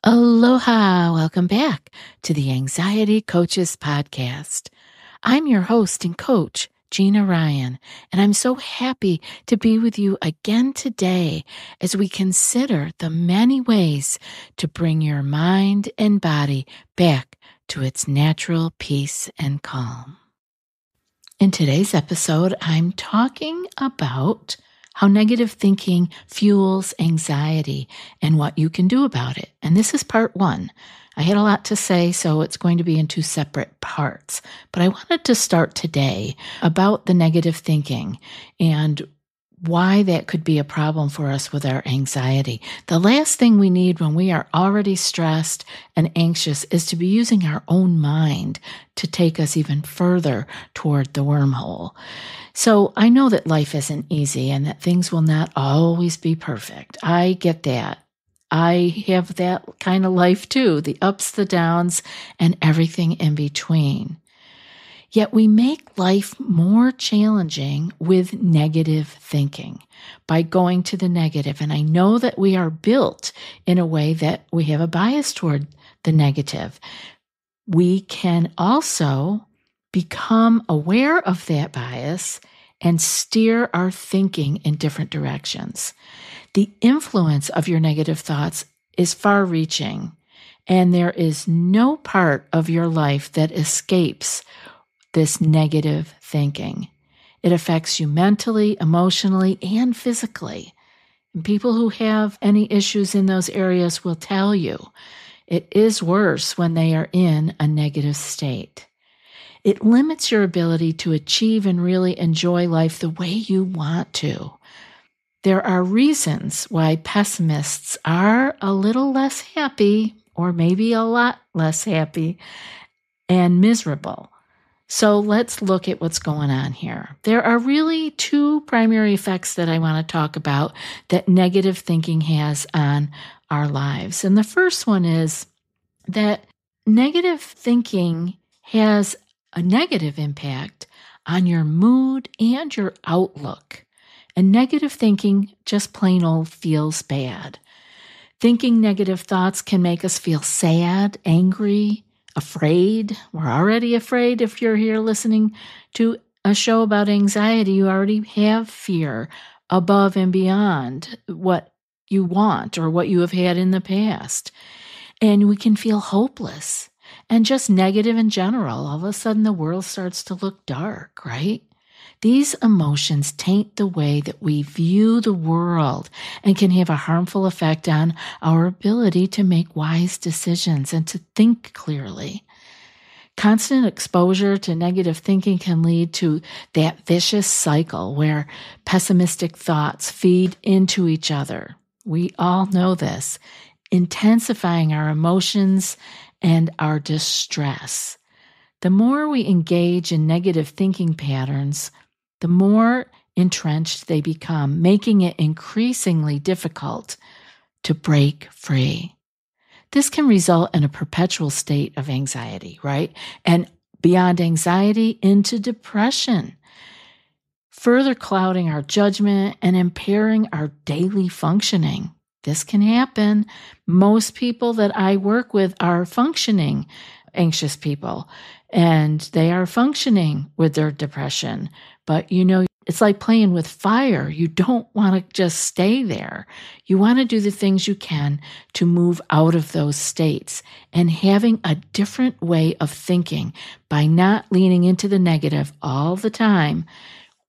Aloha! Welcome back to the Anxiety Coaches Podcast. I'm your host and coach, Gina Ryan, and I'm so happy to be with you again today as we consider the many ways to bring your mind and body back to its natural peace and calm. In today's episode, I'm talking about how negative thinking fuels anxiety and what you can do about it. And this is part one. I had a lot to say, so it's going to be in two separate parts. But I wanted to start today about the negative thinking and why that could be a problem for us with our anxiety. The last thing we need when we are already stressed and anxious is to be using our own mind to take us even further toward the wormhole. So I know that life isn't easy and that things will not always be perfect. I get that. I have that kind of life too, the ups, the downs, and everything in between. Yet we make life more challenging with negative thinking by going to the negative. And I know that we are built in a way that we have a bias toward the negative. We can also become aware of that bias and steer our thinking in different directions. The influence of your negative thoughts is far-reaching, and there is no part of your life that escapes this negative thinking. It affects you mentally, emotionally, and physically. And people who have any issues in those areas will tell you it is worse when they are in a negative state. It limits your ability to achieve and really enjoy life the way you want to. There are reasons why pessimists are a little less happy, or maybe a lot less happy, and miserable. So let's look at what's going on here. There are really two primary effects that I want to talk about that negative thinking has on our lives. And the first one is that negative thinking has a negative impact on your mood and your outlook. And negative thinking just plain old feels bad. Thinking negative thoughts can make us feel sad, angry, afraid. We're already afraid. If you're here listening to a show about anxiety, you already have fear above and beyond what you want or what you have had in the past. And we can feel hopeless and just negative in general. All of a sudden, the world starts to look dark, right? These emotions taint the way that we view the world and can have a harmful effect on our ability to make wise decisions and to think clearly. Constant exposure to negative thinking can lead to that vicious cycle where pessimistic thoughts feed into each other. We all know this, intensifying our emotions and our distress. The more we engage in negative thinking patterns, the more entrenched they become, making it increasingly difficult to break free. This can result in a perpetual state of anxiety, right? And beyond anxiety, into depression, further clouding our judgment and impairing our daily functioning. This can happen. Most people that I work with are functioning anxious people, and they are functioning with their depression. But it's like playing with fire. You don't want to just stay there. You want to do the things you can to move out of those states. And having a different way of thinking by not leaning into the negative all the time,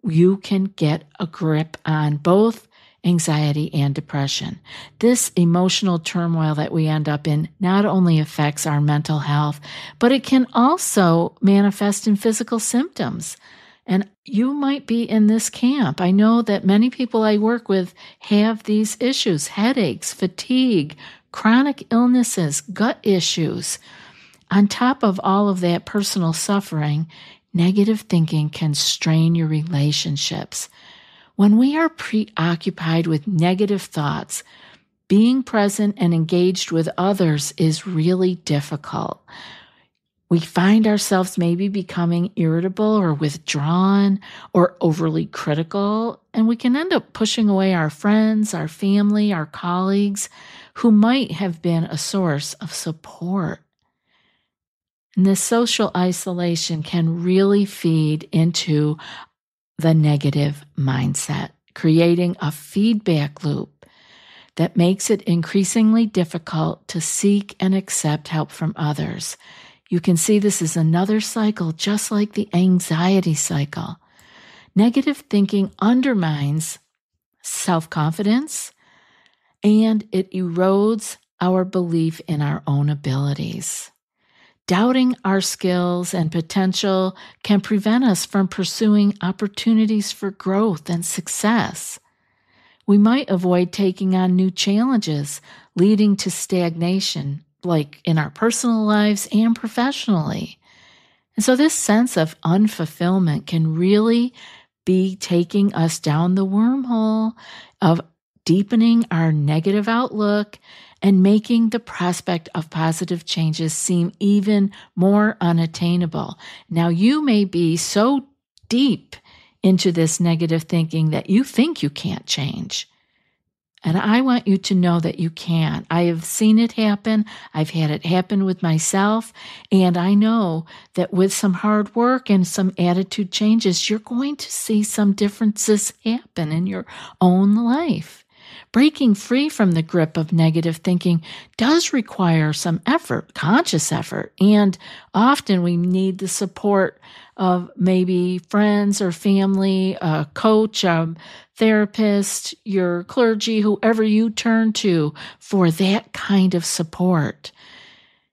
you can get a grip on both anxiety and depression. This emotional turmoil that we end up in not only affects our mental health, but it can also manifest in physical symptoms. And you might be in this camp. I know that many people I work with have these issues: headaches, fatigue, chronic illnesses, gut issues. On top of all of that personal suffering, negative thinking can strain your relationships. When we are preoccupied with negative thoughts, being present and engaged with others is really difficult. We find ourselves maybe becoming irritable or withdrawn or overly critical, and we can end up pushing away our friends, our family, our colleagues who might have been a source of support. And this social isolation can really feed into the negative mindset, creating a feedback loop that makes it increasingly difficult to seek and accept help from others. You can see this is another cycle, just like the anxiety cycle. Negative thinking undermines self-confidence, and it erodes our belief in our own abilities. Doubting our skills and potential can prevent us from pursuing opportunities for growth and success. We might avoid taking on new challenges, leading to stagnation, like in our personal lives and professionally. And so this sense of unfulfillment can really be taking us down the wormhole of deepening our negative outlook and making the prospect of positive changes seem even more unattainable. Now, you may be so deep into this negative thinking that you think you can't change. And I want you to know that you can. I have seen it happen. I've had it happen with myself. And I know that with some hard work and some attitude changes, you're going to see some differences happen in your own life. Breaking free from the grip of negative thinking does require some effort, conscious effort, and often we need the support of maybe friends or family, a coach, a therapist, your clergy, whoever you turn to for that kind of support.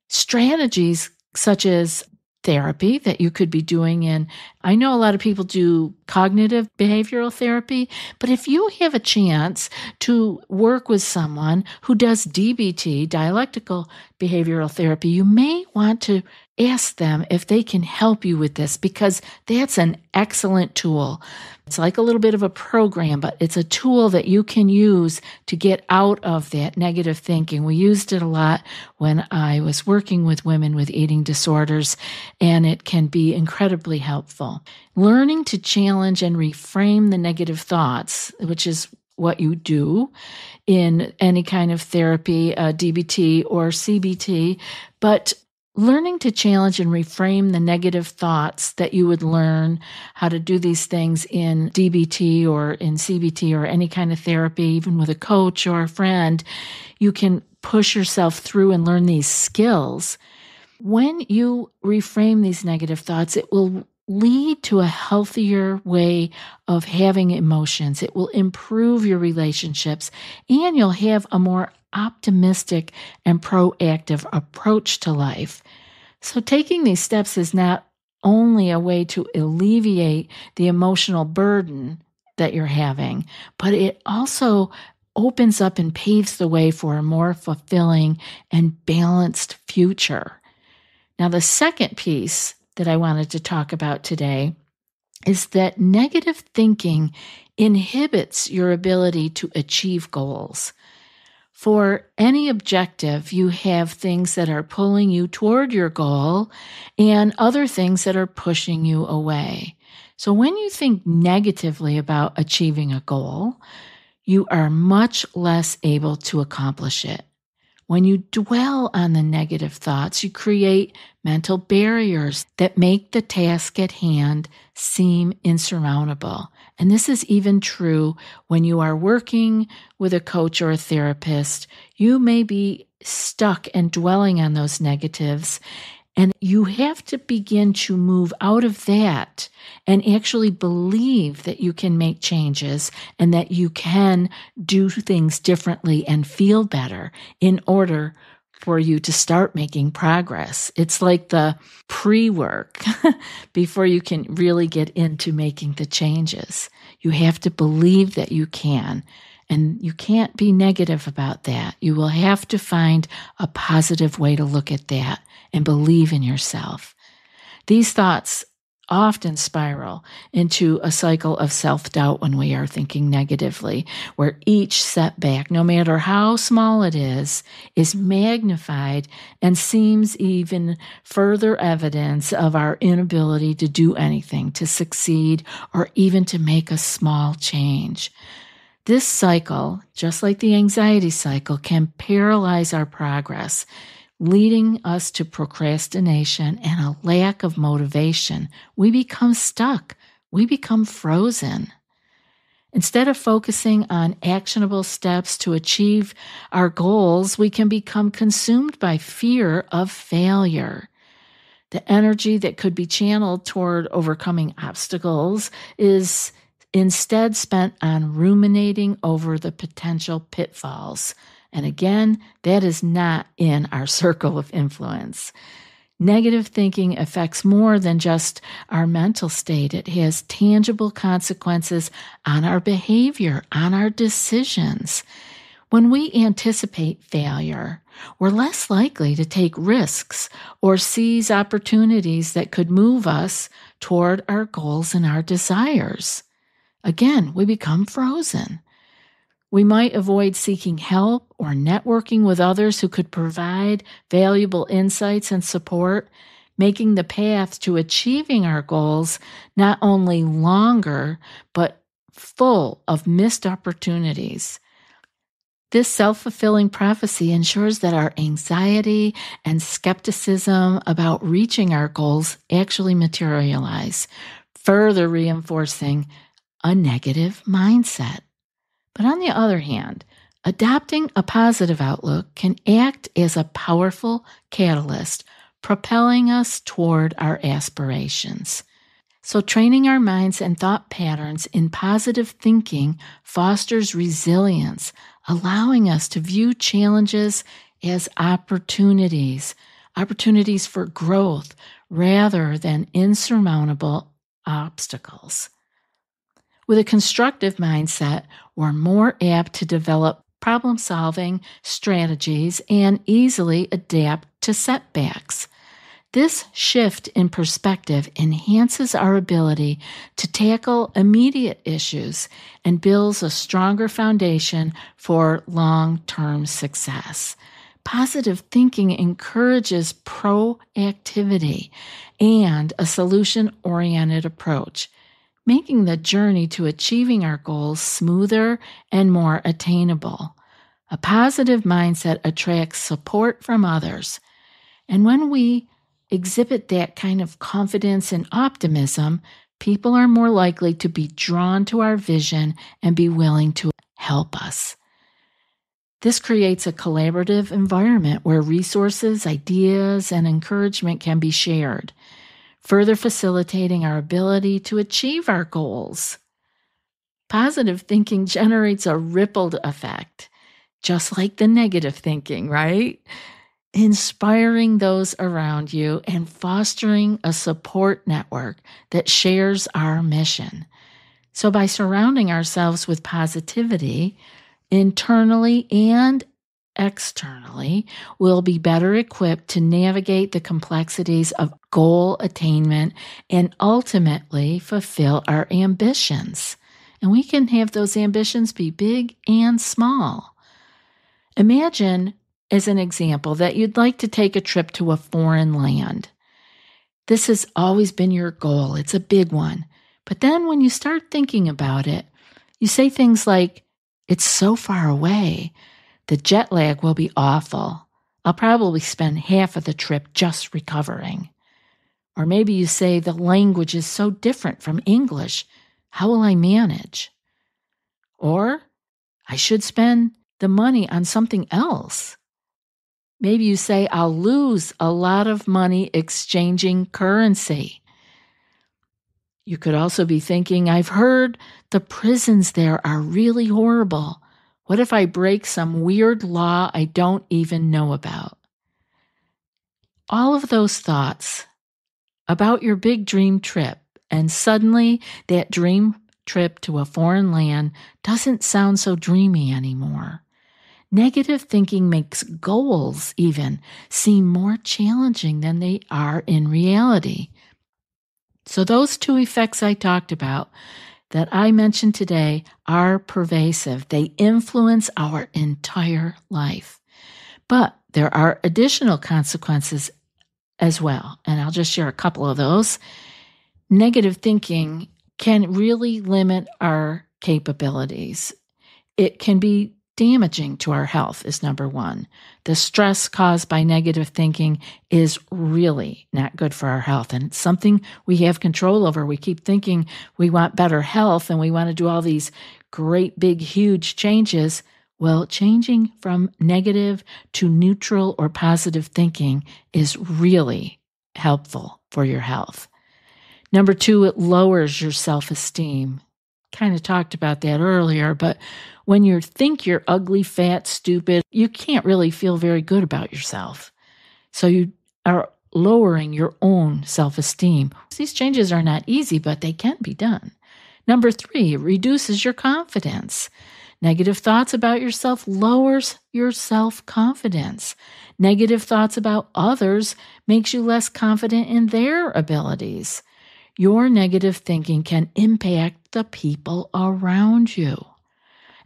Strategies such as therapy that you could be doing in, I know a lot of people do cognitive behavioral therapy, but if you have a chance to work with someone who does DBT, dialectical behavioral therapy, you may want to ask them if they can help you with this, because that's an excellent tool. It's like a little bit of a program, but it's a tool that you can use to get out of that negative thinking. We used it a lot when I was working with women with eating disorders, and it can be incredibly helpful. Learning to challenge and reframe the negative thoughts, which is what you do in any kind of therapy, DBT or CBT, but learning to challenge and reframe the negative thoughts that you would learn how to do these things in DBT or in CBT or any kind of therapy, even with a coach or a friend, you can push yourself through and learn these skills. When you reframe these negative thoughts, it will lead to a healthier way of having emotions. It will improve your relationships, and you'll have a more optimistic and proactive approach to life. So taking these steps is not only a way to alleviate the emotional burden that you're having, but it also opens up and paves the way for a more fulfilling and balanced future. Now, the second piece that I wanted to talk about today is that negative thinking inhibits your ability to achieve goals. For any objective, you have things that are pulling you toward your goal and other things that are pushing you away. So when you think negatively about achieving a goal, you are much less able to accomplish it. When you dwell on the negative thoughts, you create mental barriers that make the task at hand seem insurmountable. And this is even true when you are working with a coach or a therapist. You may be stuck and dwelling on those negatives, and you have to begin to move out of that and actually believe that you can make changes and that you can do things differently and feel better in order for you to start making progress. It's like the pre-work before you can really get into making the changes. You have to believe that you can, and you can't be negative about that. You will have to find a positive way to look at that and believe in yourself. These thoughts often spiral into a cycle of self-doubt when we are thinking negatively, where each setback, no matter how small it is magnified and seems even further evidence of our inability to do anything, to succeed, or even to make a small change. This cycle, just like the anxiety cycle, can paralyze our progress, leading us to procrastination and a lack of motivation. We become stuck. We become frozen. Instead of focusing on actionable steps to achieve our goals, we can become consumed by fear of failure. The energy that could be channeled toward overcoming obstacles is instead spent on ruminating over the potential pitfalls. And again, that is not in our circle of influence. Negative thinking affects more than just our mental state. It has tangible consequences on our behavior, on our decisions. When we anticipate failure, we're less likely to take risks or seize opportunities that could move us toward our goals and our desires. Again, we become frozen. We might avoid seeking help or networking with others who could provide valuable insights and support, making the path to achieving our goals not only longer, but full of missed opportunities. This self-fulfilling prophecy ensures that our anxiety and skepticism about reaching our goals actually materialize, further reinforcing a negative mindset. But on the other hand, adopting a positive outlook can act as a powerful catalyst, propelling us toward our aspirations. So training our minds and thought patterns in positive thinking fosters resilience, allowing us to view challenges as opportunities for growth rather than insurmountable obstacles. With a constructive mindset, we're more apt to develop problem-solving strategies and easily adapt to setbacks. This shift in perspective enhances our ability to tackle immediate issues and builds a stronger foundation for long-term success. Positive thinking encourages proactivity and a solution-oriented approach, making the journey to achieving our goals smoother and more attainable. A positive mindset attracts support from others, and when we exhibit that kind of confidence and optimism, people are more likely to be drawn to our vision and be willing to help us. This creates a collaborative environment where resources, ideas, and encouragement can be shared, further facilitating our ability to achieve our goals. Positive thinking generates a rippled effect, just like the negative thinking, right? Inspiring those around you and fostering a support network that shares our mission. So by surrounding ourselves with positivity, internally and externally, we'll be better equipped to navigate the complexities of goal attainment and ultimately fulfill our ambitions. And we can have those ambitions be big and small. Imagine, as an example, that you'd like to take a trip to a foreign land. This has always been your goal. It's a big one. But then when you start thinking about it, you say things like, it's so far away. The jet lag will be awful. I'll probably spend half of the trip just recovering. Or maybe you say the language is so different from English. How will I manage? Or I should spend the money on something else. Maybe you say, I'll lose a lot of money exchanging currency. You could also be thinking, I've heard the prisons there are really horrible. What if I break some weird law I don't even know about? All of those thoughts about your big dream trip, and suddenly that dream trip to a foreign land doesn't sound so dreamy anymore. Negative thinking makes goals even seem more challenging than they are in reality. So those two effects I talked about that I mentioned today are pervasive. They influence our entire life. But there are additional consequences as well, and I'll just share a couple of those. Negative thinking can really limit our capabilities. It can be damaging to our health is number one. The stress caused by negative thinking is really not good for our health. And it's something we have control over. We keep thinking we want better health and we want to do all these great, big, huge changes. Well, changing from negative to neutral or positive thinking is really helpful for your health. Number two, it lowers your self-esteem. Kind of talked about that earlier, but when you think you're ugly, fat, stupid, you can't really feel very good about yourself. So you are lowering your own self-esteem. These changes are not easy, but they can be done. Number three, it reduces your confidence. Negative thoughts about yourself lowers your self-confidence. Negative thoughts about others makes you less confident in their abilities. Your negative thinking can impact the people around you.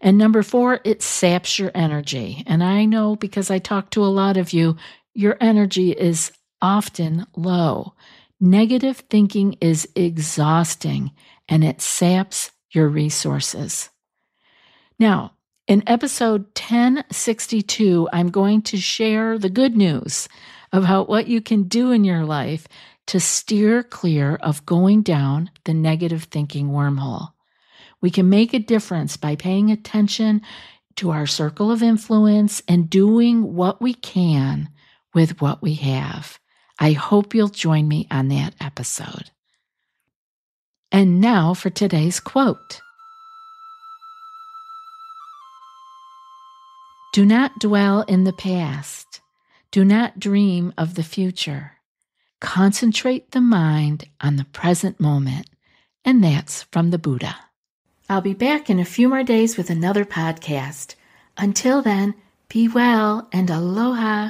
And number four, it saps your energy. And I know because I talk to a lot of you, your energy is often low. Negative thinking is exhausting and it saps your resources. Now, in episode 1062, I'm going to share the good news about what you can do in your life to steer clear of going down the negative thinking wormhole. We can make a difference by paying attention to our circle of influence and doing what we can with what we have. I hope you'll join me on that episode. And now for today's quote. Do not dwell in the past. Do not dream of the future. Concentrate the mind on the present moment. And that's from the Buddha. I'll be back in a few more days with another podcast. Until then, be well and aloha.